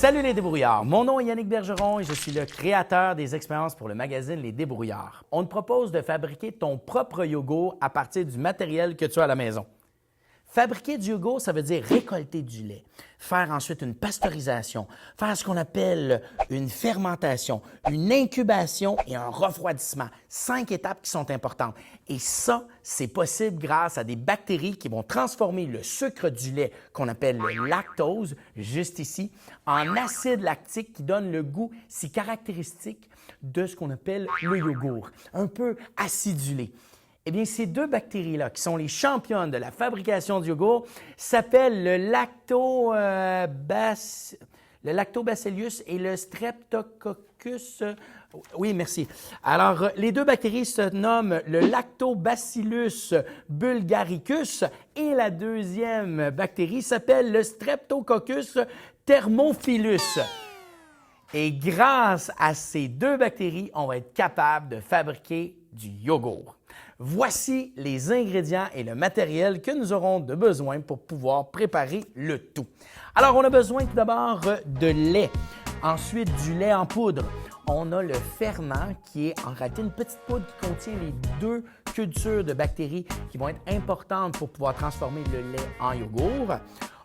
Salut les débrouillards, mon nom est Yannick Bergeron et je suis le créateur des expériences pour le magazine Les Débrouillards. On te propose de fabriquer ton propre yogourt à partir du matériel que tu as à la maison. Fabriquer du yogourt, ça veut dire récolter du lait, faire ensuite une pasteurisation, faire ce qu'on appelle une fermentation, une incubation et un refroidissement. 5 étapes qui sont importantes. Et ça, c'est possible grâce à des bactéries qui vont transformer le sucre du lait, qu'on appelle le lactose, juste ici, en acide lactique qui donne le goût si caractéristique de ce qu'on appelle le yogourt, un peu acidulé. Eh bien, ces deux bactéries-là, qui sont les championnes de la fabrication du yogourt, s'appellent le lactobacillus et le streptococcus. Oui, merci. Alors, les deux bactéries se nomment le lactobacillus bulgaricus et la deuxième bactérie s'appelle le streptococcus thermophilus. Et grâce à ces deux bactéries, on va être capable de fabriquer du yogourt. Voici les ingrédients et le matériel que nous aurons de besoin pour pouvoir préparer le tout. Alors, on a besoin tout d'abord de lait, ensuite du lait en poudre. On a le ferment qui est en réalité une petite poudre qui contient les deux cultures de bactéries qui vont être importantes pour pouvoir transformer le lait en yogourt.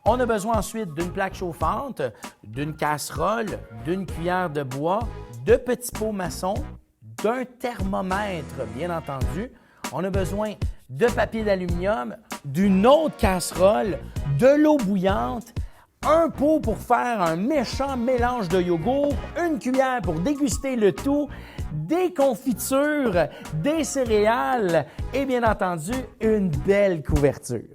On a besoin ensuite d'une plaque chauffante, d'une casserole, d'une cuillère de bois, de petits pots maçons, d'un thermomètre, bien entendu. On a besoin de papier d'aluminium, d'une autre casserole, de l'eau bouillante, un pot pour faire un méchant mélange de yogourt, une cuillère pour déguster le tout, des confitures, des céréales et bien entendu une belle couverture.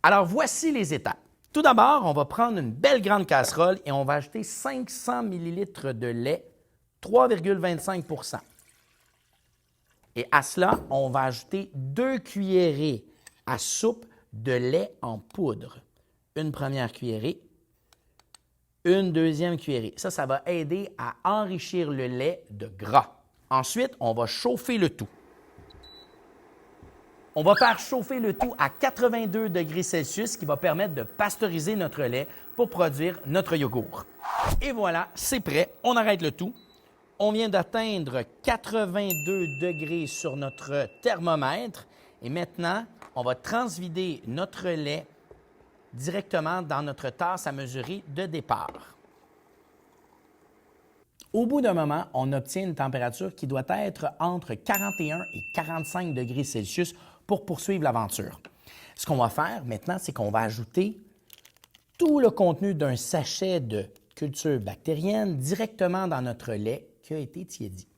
Alors voici les étapes. Tout d'abord, on va prendre une belle grande casserole et on va ajouter 500 ml de lait, 3,25 %. Et à cela, on va ajouter 2 cuillerées à soupe de lait en poudre. Une première cuillerée, une deuxième cuillerée. Ça va aider à enrichir le lait de gras. Ensuite, on va chauffer le tout. On va faire chauffer le tout à 82 degrés Celsius, ce qui va permettre de pasteuriser notre lait pour produire notre yogourt. Et voilà, c'est prêt. On arrête le tout. On vient d'atteindre 82 degrés sur notre thermomètre et maintenant, on va transvider notre lait directement dans notre tasse à mesurer de départ. Au bout d'un moment, on obtient une température qui doit être entre 41 et 45 degrés Celsius pour poursuivre l'aventure. Ce qu'on va faire maintenant, c'est qu'on va ajouter tout le contenu d'un sachet de culture bactérienne directement dans notre lait qui a été tiédi.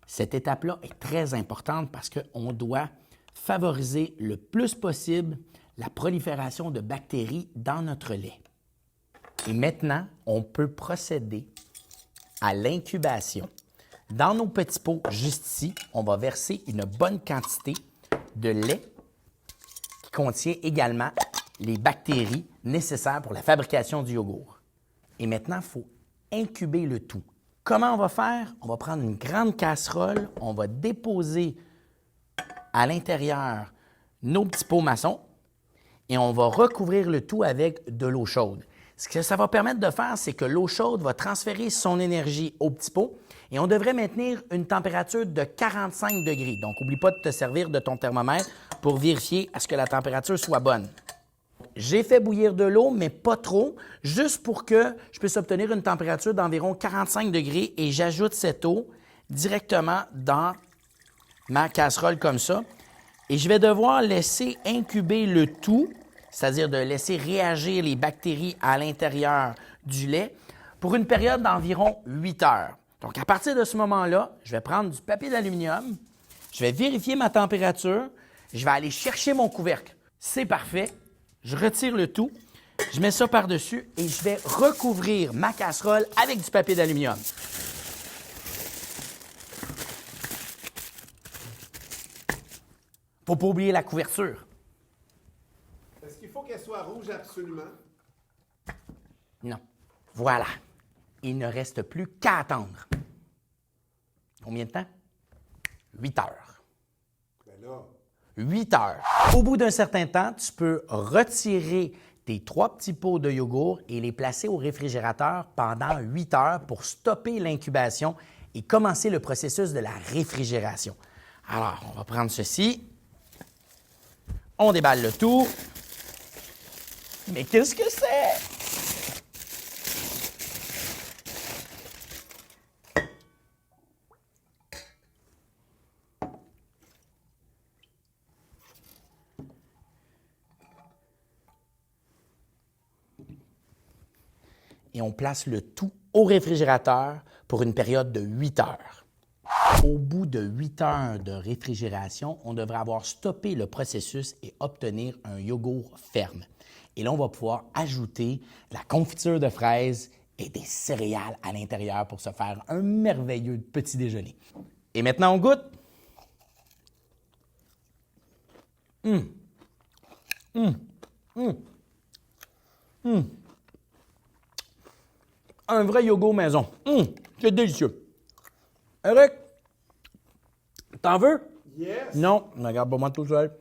Cette étape-là est très importante parce qu'on doit favoriser le plus possible la prolifération de bactéries dans notre lait. Et maintenant, on peut procéder à l'incubation. Dans nos petits pots, juste ici, on va verser une bonne quantité de lait qui contient également les bactéries nécessaires pour la fabrication du yogourt. Et maintenant, il faut incuber le tout. Comment on va faire? On va prendre une grande casserole, on va déposer à l'intérieur nos petits pots maçons et on va recouvrir le tout avec de l'eau chaude. Ce que ça va permettre de faire, c'est que l'eau chaude va transférer son énergie aux petits pots et on devrait maintenir une température de 45 degrés. Donc, n'oublie pas de te servir de ton thermomètre pour vérifier à ce que la température soit bonne. J'ai fait bouillir de l'eau, mais pas trop, juste pour que je puisse obtenir une température d'environ 45 degrés et j'ajoute cette eau directement dans ma casserole comme ça. Et je vais devoir laisser incuber le tout, c'est-à-dire de laisser réagir les bactéries à l'intérieur du lait pour une période d'environ 8 heures. Donc, à partir de ce moment-là, je vais prendre du papier d'aluminium, je vais vérifier ma température, je vais aller chercher mon couvercle. C'est parfait. Je retire le tout, je mets ça par-dessus et je vais recouvrir ma casserole avec du papier d'aluminium. Faut pas oublier la couverture. Est-ce qu'il faut qu'elle soit rouge absolument? Non. Voilà. Il ne reste plus qu'à attendre. Combien de temps? 8 heures. Ben là. 8 heures. Au bout d'un certain temps, tu peux retirer tes 3 petits pots de yogourt et les placer au réfrigérateur pendant 8 heures pour stopper l'incubation et commencer le processus de la réfrigération. Alors, on va prendre ceci. On déballe le tout. Mais qu'est-ce que c'est? Et on place le tout au réfrigérateur pour une période de 8 heures. Au bout de 8 heures de réfrigération, on devrait avoir stoppé le processus et obtenir un yogourt ferme. Et là, on va pouvoir ajouter de la confiture de fraises et des céréales à l'intérieur pour se faire un merveilleux petit déjeuner. Et maintenant, on goûte. Un vrai yogourt maison. C'est délicieux. Eric, t'en veux? Yes! Non, regarde pas moi tout seul.